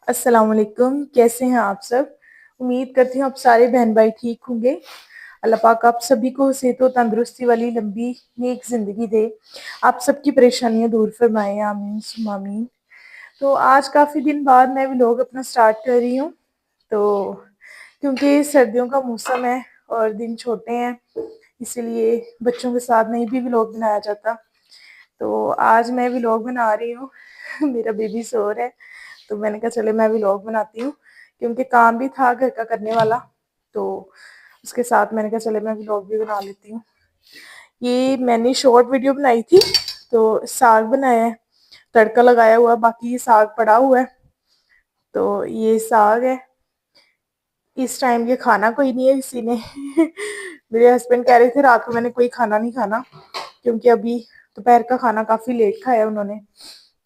अस्सलाम वालेकुम। कैसे हैं आप सब? उम्मीद करती हूँ आप सारे बहन भाई ठीक होंगे। अल्लाह पाक आप सभी को सेहत और तंदुरुस्ती वाली लंबी नेक जिंदगी दे। आप सबकी परेशानियां दूर फरमाए, आमीन सुम्मा आमीन। तो आज काफ़ी दिन बाद मैं व्लॉग अपना स्टार्ट कर रही हूँ। तो क्योंकि सर्दियों का मौसम है और दिन छोटे हैं, इसीलिए बच्चों के साथ नहीं भी व्लॉग बनाया जाता। तो आज मैं व्लॉग बना रही हूँ। मेरा बेबी सो रहा है, तो मैंने कहा चले मैं व्लॉग बनाती हूँ, क्योंकि काम भी था घर का करने वाला। तो उसके साथ मैंने कहा चले मैं व्लॉग भी बना लेती हूँ। ये मैंने शॉर्ट वीडियो बनाई थी, तो साग बनाया है, तड़का लगाया हुआ, बाकी ये साग पड़ा हुआ है। तो ये साग है। इस टाइम ये खाना कोई नहीं है किसी ने। मेरे हस्बैंड कह रहे थे रात को मैंने कोई खाना नहीं खाना, क्योंकि अभी दोपहर का खाना काफी लेट खाया उन्होंने।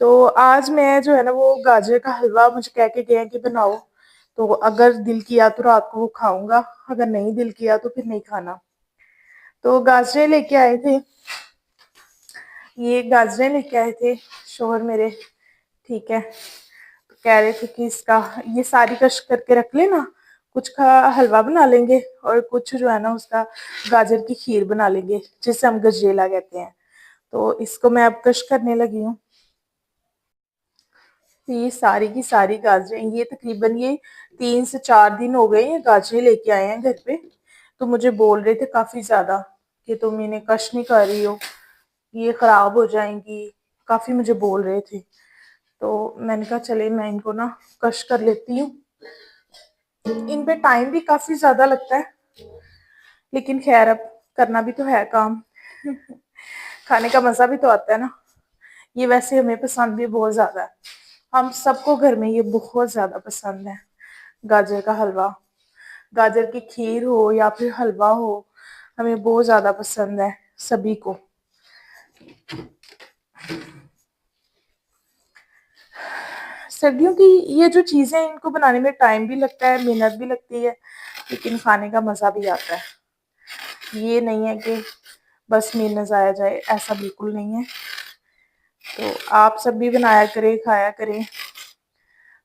तो आज मैं जो है ना वो गाजर का हलवा मुझे कह के गए हैं कि बनाओ, तो अगर दिल किया तो रात को वो खाऊंगा, अगर नहीं दिल किया तो फिर नहीं खाना। तो गाजरें लेके आए थे, ये गाजरें लेके आए थे शोहर मेरे। ठीक है, तो कह रहे थे कि इसका ये सारी कश करके रख लेना, कुछ का हलवा बना लेंगे और कुछ जो है ना उसका गाजर की खीर बना लेंगे, जिसे हम गजरेला कहते हैं। तो इसको मैं अब कश करने लगी हूँ। तो ये सारी की सारी गाजरें, ये तकरीबन ये 3 से 4 दिन हो गए हैं गाजरें लेके आए हैं घर पे। तो मुझे बोल रहे थे काफी ज्यादा कि तुम इन्हें कश नहीं कर रही हो, ये खराब हो जाएंगी, काफी मुझे बोल रहे थे। तो मैंने कहा चले मैं इनको ना कश कर लेती हूँ। इन पे टाइम भी काफी ज्यादा लगता है, लेकिन खैर अब करना भी तो है काम। खाने का मजा भी तो आता है ना। ये वैसे हमें पसंद भी बहुत ज्यादा है, हम सबको घर में ये बहुत ज्यादा पसंद है। गाजर का हलवा, गाजर की खीर हो या फिर हलवा हो, हमें बहुत ज्यादा पसंद है सभी को। सर्दियों की ये जो चीजें हैं, इनको बनाने में टाइम भी लगता है, मेहनत भी लगती है, लेकिन खाने का मजा भी आता है। ये नहीं है कि बस मेहनत जाया जाए, ऐसा बिल्कुल नहीं है। तो आप सब भी बनाया करें, खाया करें।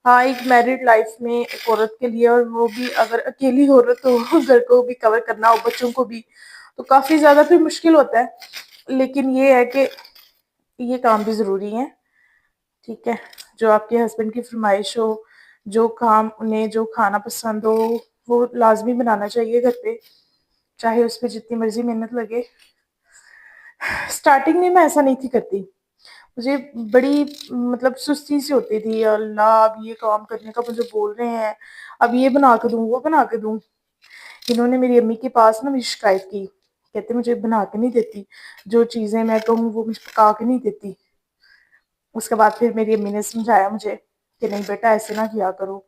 हाँ, एक मैरिड लाइफ में एक औरत के लिए, और वो भी अगर अकेली औरत हो, घर को भी कवर करना हो, बच्चों को भी, तो काफी ज्यादा फिर मुश्किल होता है। लेकिन ये है कि ये काम भी जरूरी है। ठीक है, जो आपके हस्बैंड की फरमाइश हो, जो काम उन्हें जो खाना पसंद हो, वो लाजमी बनाना चाहिए घर पे, चाहे उस पर जितनी मर्जी मेहनत लगे। स्टार्टिंग में मैं ऐसा नहीं थी करती, मुझे बड़ी मतलब सुस्ती सी होती थी, अल्लाह अब ये काम करने का मुझे बोल रहे हैं, अब ये बना के दूं वो बना के दूं। इन्होंने मेरी अम्मी के पास ना मेरी शिकायत की, कहते मुझे बना के नहीं देती, जो चीजें मैं कहूँ वो मुझे पका के नहीं देती। उसके बाद फिर मेरी अम्मी ने समझाया मुझे कि नहीं बेटा ऐसे ना किया करो,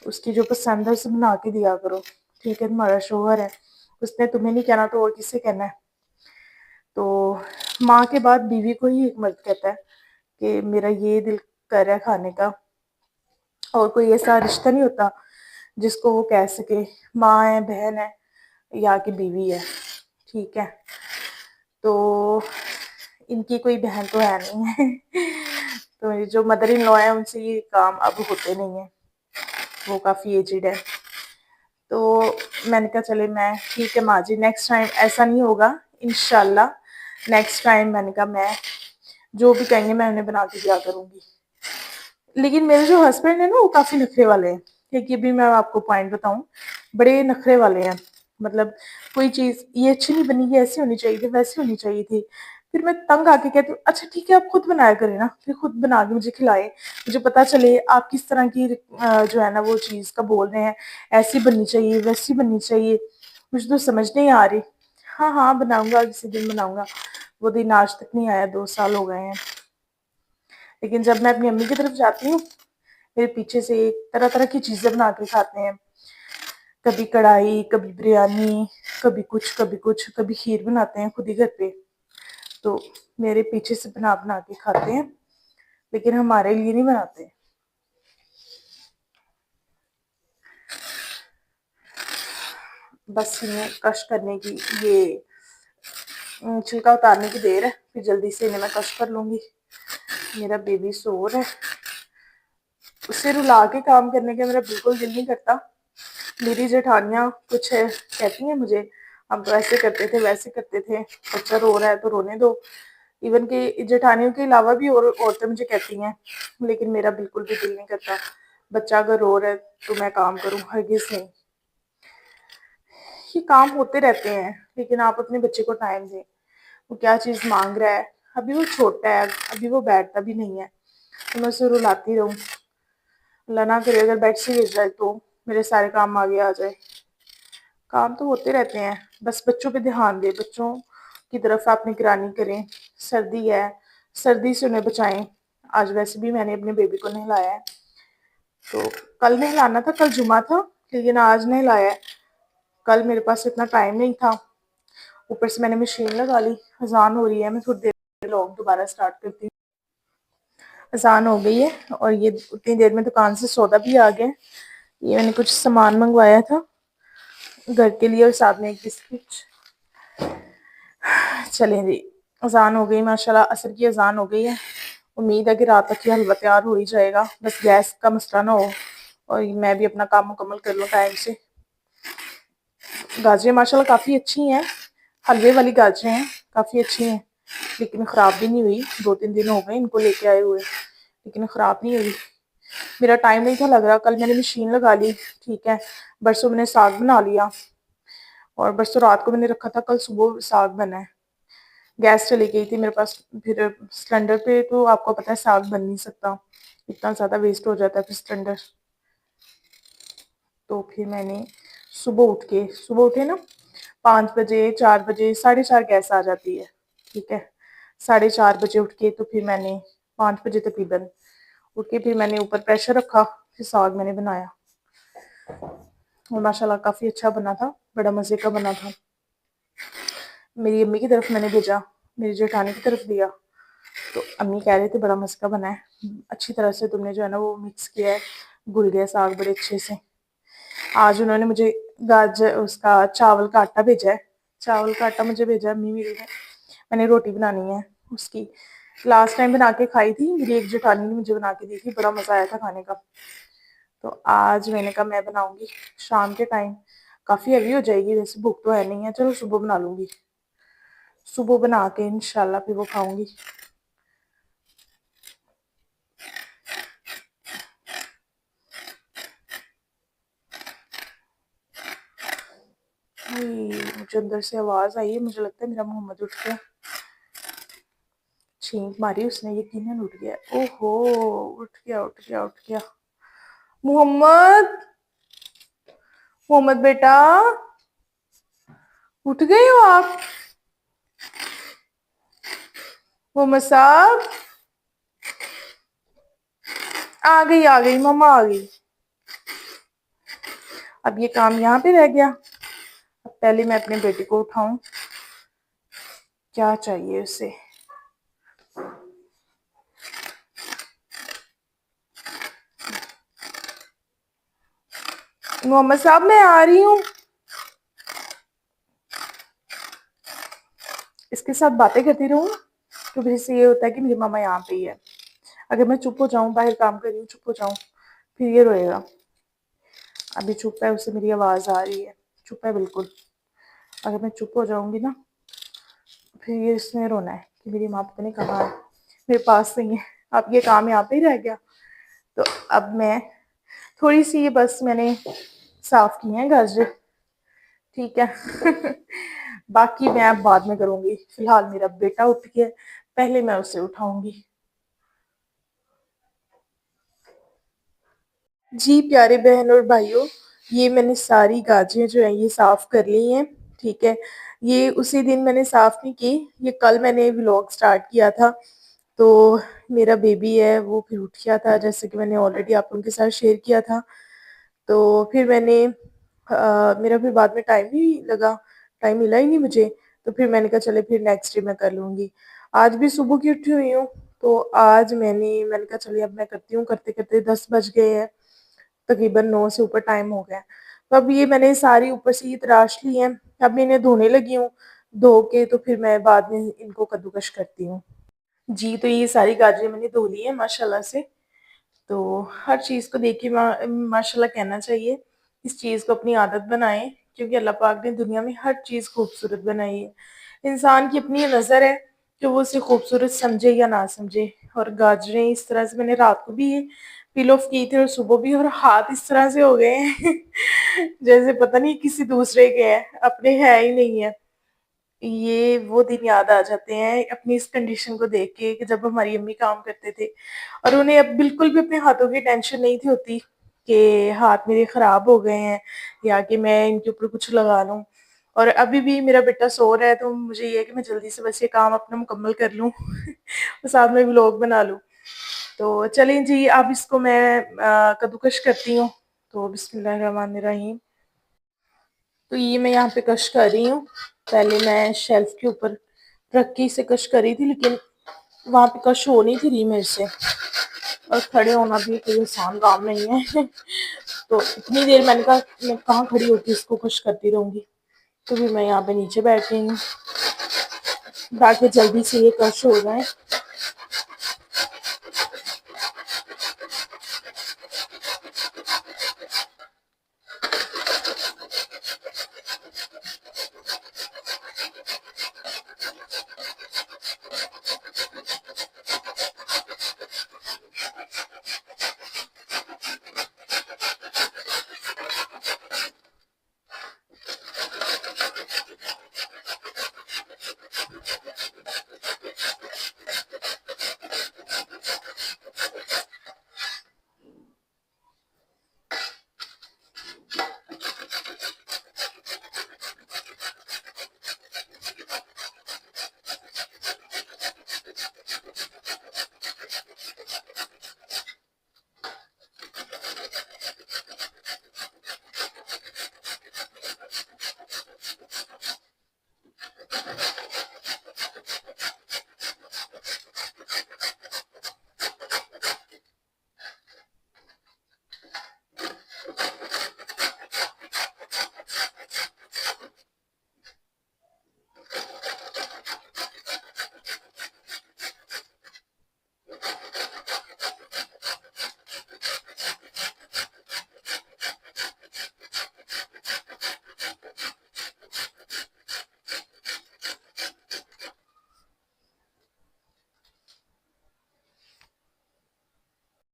उसकी जो पसंद है उसे बना के दिया करो। ठीक है, तुम्हारा शोहर है, उसने तुम्हें नहीं कहना तो और किससे कहना है। तो माँ के बाद बीवी को ही एक मर्द कहता है कि मेरा ये दिल कर रहा है खाने का, और कोई ऐसा रिश्ता नहीं होता जिसको वो कह सके, माँ है, बहन है या कि बीवी है। ठीक है, तो इनकी कोई बहन तो है नहीं है। तो ये जो मदर इन लॉ है उनसे ये काम अब होते नहीं है, वो काफी एजिड है। तो मैंने कहा चले मैं ठीक है माँ जी, नेक्स्ट टाइम ऐसा नहीं होगा इंशाल्लाह। नेक्स्ट टाइम मैंने कहा मैं जो भी कहेंगे मैं उन्हें बना के दिया करूंगी। लेकिन मेरे जो हस्बैंड है ना वो काफी नखरे वाले हैं। एक ये भी मैं आपको पॉइंट बताऊं, बड़े नखरे वाले हैं। मतलब कोई चीज ये अच्छी नहीं बनी, ये ऐसी होनी चाहिए थी, वैसी होनी चाहिए थी। फिर मैं तंग आके कहती हूँ अच्छा ठीक है आप खुद बनाया करें ना, फिर खुद बना के मुझे खिलाए, मुझे पता चले आप किस तरह की जो है ना वो चीज का बोल रहे हैं, ऐसी बननी चाहिए वैसी बननी चाहिए, मुझे तो समझ नहीं आ रही। हाँ हाँ बनाऊंगा, किसी दिन बनाऊंगा, वो दिन आज तक नहीं आया, 2 साल हो गए हैं। लेकिन जब मैं अपनी अम्मी की तरफ जाती हूँ, मेरे पीछे से तरह तरह की चीजें बना के खाते हैं, कभी कढ़ाई, कभी बिरयानी, कभी कुछ कभी कुछ, कभी खीर बनाते हैं खुद ही घर पे। तो मेरे पीछे से बना बना के खाते हैं, लेकिन हमारे लिए नहीं बनाते। बस इन्हें कश करने की, ये छिलका उतारने की देर है, फिर जल्दी से इन्हें मैं कश कर लूंगी। मेरा बेबी सो रहा है। उससे रुला के काम करने का मेरा बिल्कुल दिल नहीं करता। मेरी जेठानियाँ कुछ है कहती हैं मुझे, हम तो ऐसे करते थे वैसे करते थे, बच्चा रो रहा है तो रोने दो। इवन कि जेठानियों के अलावा भी और औरतें मुझे कहती हैं, लेकिन मेरा बिल्कुल भी दिल नहीं करता। बच्चा अगर रो रहा है तो मैं काम करूँ, हरगिज नहीं। ये काम होते रहते हैं, लेकिन आप अपने बच्चे को टाइम दें। वो क्या चीज़ मांग रहा है, अभी वो छोटा है, अभी वो बैठता भी नहीं है, तो मैं उसे रुलाती रहूँ। अल्लाह ना करे अगर बेड से गिर जाए तो मेरे सारे काम आगे आ जाए। काम तो होते रहते हैं, बस बच्चों पे ध्यान दें, बच्चों की तरफ आप निगरानी करें। सर्दी है, सर्दी से उन्हें बचाएं। आज वैसे भी मैंने अपने बेबी को नहलाया है, तो कल नहलाना था, कल जुमा था, लेकिन आज नहलाया है। कल मेरे पास इतना टाइम नहीं था, ऊपर से मैंने मशीन लगा ली। अजान हो रही है, मैं थोड़ी देर व्लॉग दोबारा स्टार्ट करती हूँ। अजान हो गई है और ये उतनी देर में दुकान से सौदा भी आ गया। ये मैंने कुछ सामान मंगवाया था घर के लिए और साथ में एक बिस्किट। चलें जी, अजान हो गई माशाल्लाह, असर की अजान हो गई है। उम्मीद है कि रात तक ये हलवा तैयार हो ही जाएगा, बस गैस का मसला ना हो और मैं भी अपना काम मुकम्मल कर लूँ टाइम से। गाजरें माशाल्लाह काफ़ी अच्छी हैं, हलवे वाली गाजरें हैं, काफ़ी अच्छी हैं, लेकिन ख़राब भी नहीं हुई। 2-3 दिन हो गए इनको लेके आए हुए, लेकिन ख़राब नहीं हुई। मेरा टाइम नहीं था लग रहा, कल मैंने मशीन लगा ली, ठीक है। परसों मैंने साग बना लिया और परसों रात को मैंने रखा था, कल सुबह साग बना है। गैस चली गई थी मेरे पास, फिर सिलेंडर पे तो आपको पता है साग बन नहीं सकता, इतना ज़्यादा वेस्ट हो जाता है फिर सिलेंडर। तो फिर मैंने सुबह उठे ना 5 बजे 4 बजे 4:30 गैस आ जाती है, ठीक है। 4:30 बजे उठ के तो फिर मैंने 5 बजे तकरीबन उठ के फिर मैंने ऊपर प्रेशर रखा, फिर साग मैंने बनाया और माशाल्लाह काफ़ी अच्छा बना था, बड़ा मज़े का बना था। मेरी अम्मी की तरफ मैंने भेजा, मेरी जेठानी की तरफ दिया, तो अम्मी कह रहे थे बड़ा मज़े का बना है, अच्छी तरह से तुमने जो है ना वो मिक्स किया है, घुल गया साग बड़े अच्छे से। आज उन्होंने मुझे गाजर उसका चावल का आटा भेजा है, चावल का आटा मुझे भेजा अम्मी मेरी ने। मैंने रोटी बनानी है उसकी, लास्ट टाइम बना के खाई थी, मेरी एक जेठानी ने मुझे बना के दी थी, बड़ा मज़ा आया था खाने का। तो आज मैंने कहा मैं बनाऊंगी शाम के टाइम, काफ़ी हेवी हो जाएगी, वैसे भूख तो है नहीं है, चलो सुबह बना लूंगी, सुबह बना के इंशाल्लाह फिर वो खाऊंगी। मुझे अंदर से आवाज़ आई है, मुझे लगता है मेरा मोहम्मद उठ गया, छींक मारी उसने, यकीनन उठ गया। ओहो, उठ गया उठ गया उठ गया। मोहम्मद, मोहम्मद बेटा, उठ गए हो आप? मोहम्मद साहब, आ गई मम्मा आ गई। अब ये काम यहाँ पे रह गया, अब पहले मैं अपने बेटे को उठाऊं, क्या चाहिए उसे। मोहम्मद साहब मैं आ रही हूँ। इसके साथ बातें करती रहूँ तो फिर से ये होता है कि मेरी मामा यहाँ पे ही है। अगर मैं चुप हो जाऊँ, बाहर काम कर रही हूँ, चुप हो जाऊँ, फिर ये रोएगा। अभी चुप है, उसे मेरी आवाज़ आ रही है, चुप है बिल्कुल। अगर मैं चुप हो जाऊंगी ना, फिर ये इसने रोना है कि मेरी माँ पता नहीं कहाँ है, मेरे पास नहीं है। अब ये काम यहाँ पे ही रह गया, तो अब मैं थोड़ी सी ये बस मैंने साफ की हैं गाजर, ठीक है। बाकी मैं अब बाद में करूंगी, फिलहाल मेरा बेटा उठ गया, पहले मैं उसे उठाऊंगी। जी प्यारे बहन और भाइयों, ये मैंने सारी गाजरें जो है ये साफ कर ली हैं, ठीक है। ये उसी दिन मैंने साफ नहीं की, ये कल मैंने व्लॉग स्टार्ट किया था, तो मेरा बेबी है वो फिर उठ गया था, जैसे कि मैंने ऑलरेडी आप लोगों के साथ शेयर किया था। तो फिर मैंने मेरा फिर बाद में टाइम नहीं लगा, टाइम मिला ही नहीं मुझे, तो फिर मैंने कहा चले फिर नेक्स्ट डे मैं कर लूँगी। आज भी सुबह की उठी हुई हूँ, तो आज मैंने कहा चलिए अब मैं करती हूँ, करते करते 10 बज गए हैं, तकरीबन 9 से ऊपर टाइम हो गया। तो अब ये मैंने सारी ऊपर से ये तराश ली है, अब मैं इन्हें धोने लगी हूँ, धो के तो फिर मैं बाद में इनको कद्दूकश करती हूँ। जी तो ये सारी गाजरें मैंने धो ली है माशाल्लाह से, तो हर चीज़ को देख के माशाल्लाह कहना चाहिए, इस चीज़ को अपनी आदत बनाएँ, क्योंकि अल्लाह पाक ने दुनिया में हर चीज़ खूबसूरत बनाई है। इंसान की अपनी नज़र है कि वो उसे खूबसूरत समझे या ना समझे। और गाजरें इस तरह से मैंने रात को भी पील ऑफ की थी और सुबह भी, और हाथ इस तरह से हो गए हैं जैसे पता नहीं किसी दूसरे के हैं, अपने है ही नहीं है। ये वो दिन याद आ जाते हैं अपनी इस कंडीशन को देख के कि जब हमारी अम्मी काम करते थे और उन्हें अब बिल्कुल भी अपने हाथों की टेंशन नहीं थी होती कि हाथ मेरे खराब हो गए हैं या कि मैं इनके ऊपर कुछ लगा लूं। और अभी भी मेरा बेटा सो रहा है तो मुझे ये है कि मैं जल्दी से बस ये काम अपना मुकम्मल कर लूं और साथ में व्लॉग बना लूं। तो चलें जी, अब इसको मैं कद्दूकश करती हूँ। तो बिस्मिल्लाहिर्रहमानिर्रहीम। तो ये मैं यहाँ पे कश कर रही हूँ। पहले मैं शेल्फ के ऊपर रख के इसे कश करी थी, लेकिन वहां पे कश हो नहीं थी रही मेरे से, और खड़े होना भी कोई आसान काम नहीं है तो इतनी देर मैंने कहा मैं कहाँ खड़ी होकर इसको कश करती रहूंगी, तो फिर मैं यहाँ पे नीचे बैठ गई हूँ ताकि जल्दी से ये कश हो जाए।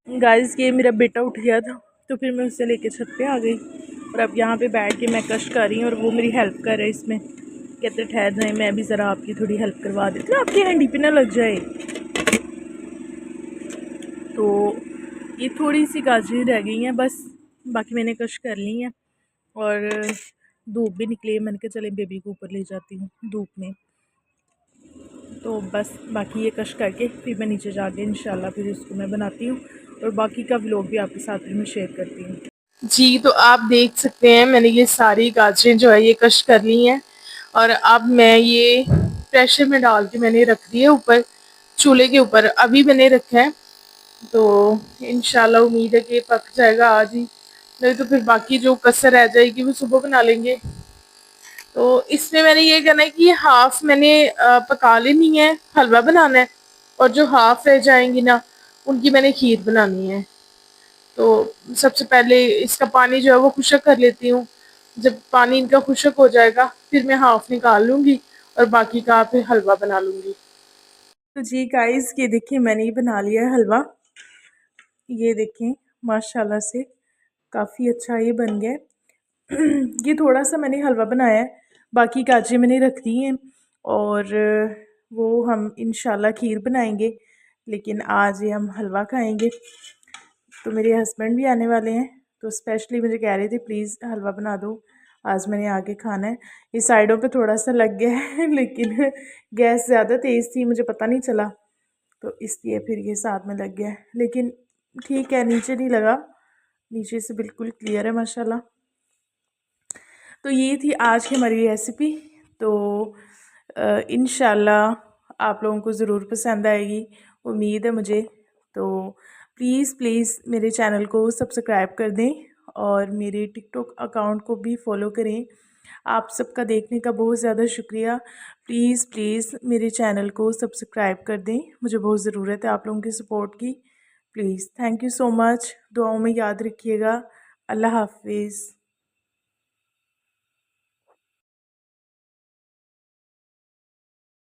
गाइस ये मेरा बेटा उठ गया था तो फिर मैं उससे लेके छत पे आ गई और अब यहाँ पे बैठ के मैं कश कर रही हूँ और वो मेरी हेल्प कर रहे हैं इसमें। कहते ठहर जाए मैं भी ज़रा आपकी थोड़ी हेल्प करवा देती हूँ, आपकी हैंडी पे ना लग जाए। तो ये थोड़ी सी गाजरें रह गई हैं बस, बाकी मैंने कश कर ली हैं। और धूप भी निकली है, मैंने कहा चले बेबी को ऊपर ले जाती हूँ धूप में। तो बस बाकी ये कश करके फिर मैं नीचे जाके इंशाल्लाह फिर इसको मैं बनाती हूँ और बाकी का व्लॉग भी आपके साथ फिर मैं शेयर करती हूँ। जी तो आप देख सकते हैं मैंने ये सारी गाजरें जो है ये कश कर ली हैं और अब मैं ये प्रेशर में डाल के मैंने रख दी है ऊपर चूल्हे के ऊपर, अभी मैंने रखा है। तो इंशाल्लाह उम्मीद है कि पक जाएगा आज ही, नहीं तो फिर बाकी जो कसर रह जाएगी वो सुबह बना लेंगे। तो इसमें मैंने ये करना है कि हाफ मैंने पका लेनी है, हलवा बनाना है, और जो हाफ रह जाएंगी ना उनकी मैंने खीर बनानी है। तो सबसे पहले इसका पानी जो है वो खुशक कर लेती हूँ। जब पानी इनका खुशक हो जाएगा फिर मैं हाफ निकाल लूँगी और बाकी का फिर हलवा बना लूँगी। तो जी गाइस ये देखिए मैंने ये बना लिया है हलवा, ये देखें माशाल्लाह से काफ़ी अच्छा ये बन गया है। ये थोड़ा सा मैंने हलवा बनाया है, बाकी गाजरें मैंने रख दी हैं और वो हम इंशाल्लाह खीर बनाएंगे, लेकिन आज ये हम हलवा खाएंगे। तो मेरे हस्बैंड भी आने वाले हैं तो स्पेशली मुझे कह रहे थे प्लीज़ हलवा बना दो, आज मैंने आके खाना है। ये साइडों पे थोड़ा सा लग गया है लेकिन गैस ज़्यादा तेज़ थी मुझे पता नहीं चला, तो इसलिए फिर ये साथ में लग गया है, लेकिन ठीक है नीचे नहीं लगा, नीचे से बिल्कुल क्लियर है माशाल्लाह। तो ये थी आज की हमारी रेसिपी। तो इंशाल्लाह आप लोगों को ज़रूर पसंद आएगी, उम्मीद है मुझे। तो प्लीज़ प्लीज़ मेरे चैनल को सब्सक्राइब कर दें और मेरे टिकटॉक अकाउंट को भी फॉलो करें। आप सबका देखने का बहुत ज़्यादा शुक्रिया। प्लीज़ प्लीज़ मेरे चैनल को सब्सक्राइब कर दें, मुझे बहुत ज़रूरत है आप लोगों की सपोर्ट की। Please thank you so much. दुआओं में याद रखिएगा। अल्लाह हाफ़िज़।